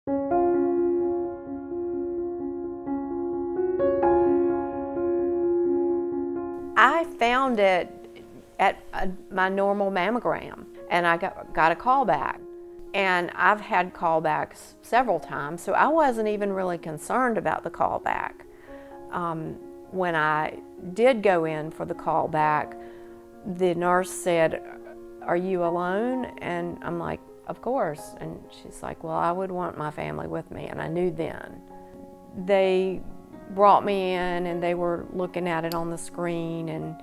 I found it at my normal mammogram, and I got a call back. And I've had callbacks several times, so I wasn't even really concerned about the callback. When I did go in for the callback, the nurse said, "Are you alone?" And I'm like, "Of course." And she's like, "Well, I would want my family with me." And I knew then. They brought me in and they were looking at it on the screen and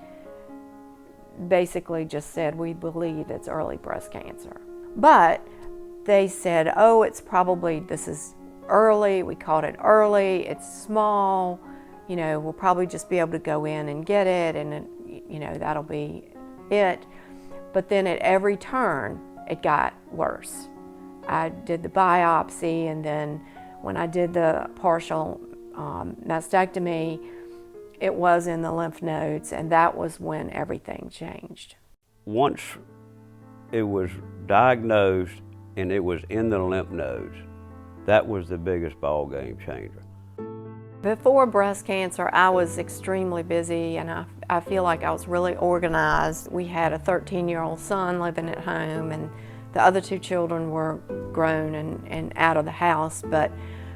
basically just said, "We believe it's early breast cancer." But they said, "Oh, this is early. We caught it early. It's small. We'll probably just be able to go in and get it, and that'll be it." But then at every turn, it got worse. I did the biopsy, and then when I did the partial mastectomy, it was in the lymph nodes, and that was when everything changed. Once it was diagnosed and it was in the lymph nodes, that was the biggest ball game changer. Before breast cancer, I was extremely busy, and I feel like I was really organized. We had a 13-year-old son living at home, and the other 2 children were grown and out of the house, but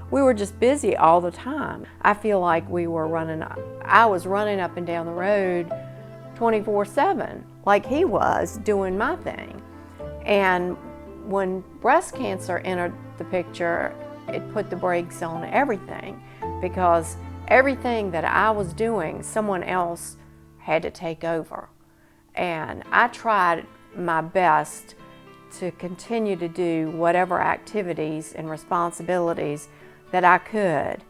we were just busy all the time. I feel like I was running up and down the road 24/7, like he was doing my thing. And when breast cancer entered the picture, it put the brakes on everything, because everything that I was doing, someone else had to take over. And I tried my best to continue to do whatever activities and responsibilities that I could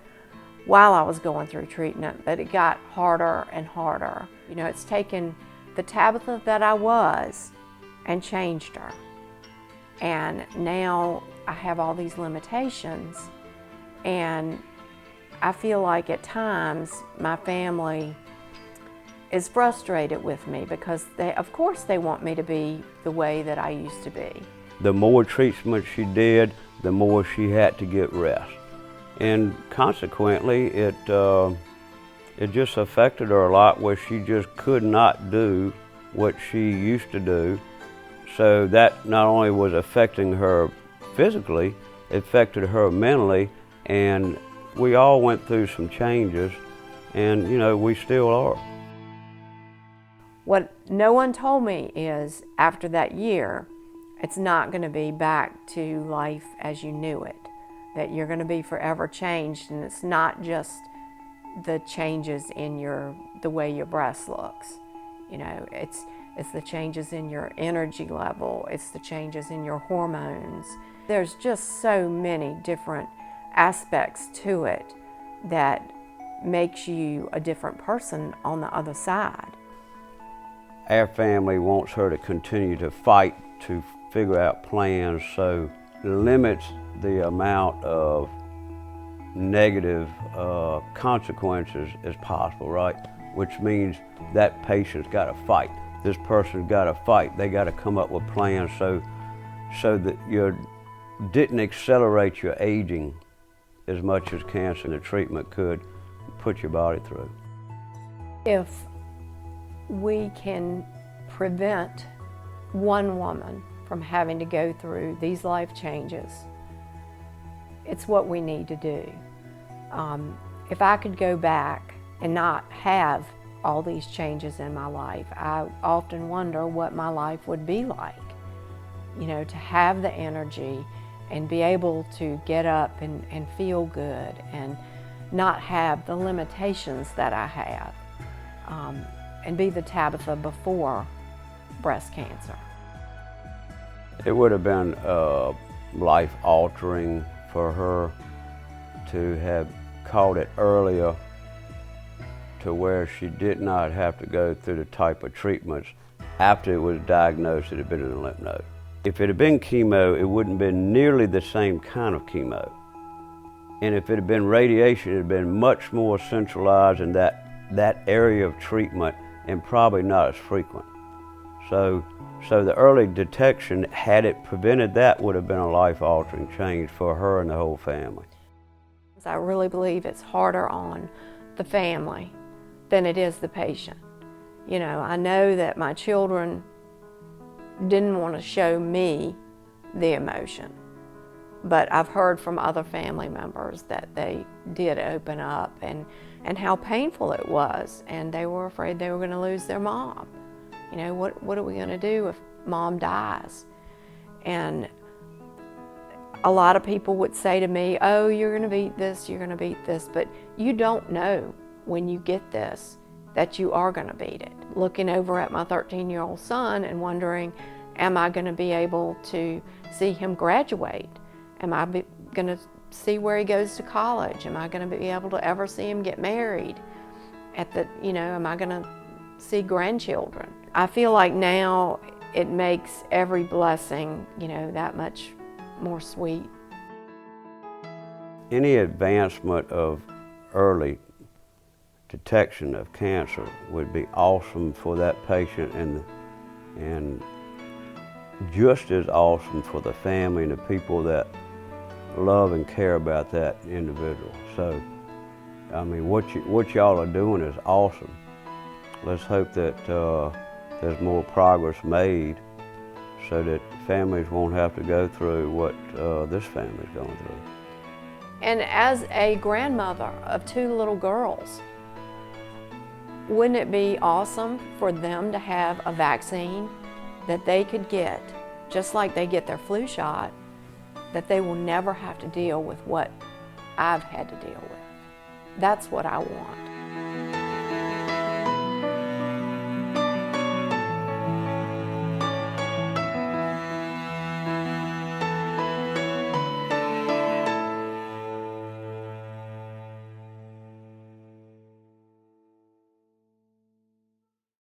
while I was going through treatment, but it got harder and harder. It's taken the Tabitha that I was and changed her. And now I have all these limitations, and I feel like at times my family is frustrated with me because of course they want me to be the way that I used to be. The more treatment she did, the more she had to get rest. And consequently, it just affected her a lot, where she just could not do what she used to do. So that not only was affecting her physically, it affected her mentally, and we all went through some changes, and we still are. What no one told me is, after that year, it's not going to be back to life as you knew it, that you're going to be forever changed, and it's not just the changes in the way your breast looks. It's the changes in your energy level, it's the changes in your hormones. There's just so many different aspects to it that makes you a different person on the other side. Our family wants her to continue to fight to figure out plans, so it limits the amount of negative consequences as possible, right? Which means that patient's got to fight. This person's got to fight. They got to come up with plans so that you didn't accelerate your aging as much as cancer and the treatment could put your body through. If we can prevent one woman from having to go through these life changes, it's what we need to do. If I could go back and not have all these changes in my life, I often wonder what my life would be like. To have the energy and be able to get up and feel good and not have the limitations that I have, and be the Tabitha before breast cancer. It would have been life-altering for her to have caught it earlier, to where she did not have to go through the type of treatments after it was diagnosed it had been in the lymph node. If it had been chemo, it wouldn't have been nearly the same kind of chemo. And if it had been radiation, it had been much more centralized in that area of treatment, and probably not as frequent. So the early detection, had it prevented that, would have been a life-altering change for her and the whole family. I really believe it's harder on the family than it is the patient. You know, I know that my children didn't want to show me the emotion, but I've heard from other family members that they did open up and how painful it was, and they were afraid they were going to lose their mom. You know, what are we going to do if mom dies? And a lot of people would say to me, oh, you're going to beat this, you're going to beat this, but you don't know when you get this that you are going to beat it. Looking over at my 13-year-old son and wondering, am I going to be able to see him graduate? Am I going to see where he goes to college? Am I going to be able to ever see him get married? Am I going to see grandchildren? I feel like now it makes every blessing, that much more sweet. Any advancement of early detection of cancer would be awesome for that patient and just as awesome for the family and the people that love and care about that individual. So, I mean, what y'all are doing is awesome. Let's hope that there's more progress made so that families won't have to go through what this family's going through. And as a grandmother of 2 little girls, wouldn't it be awesome for them to have a vaccine that they could get, just like they get their flu shot, that they will never have to deal with what I've had to deal with? That's what I want.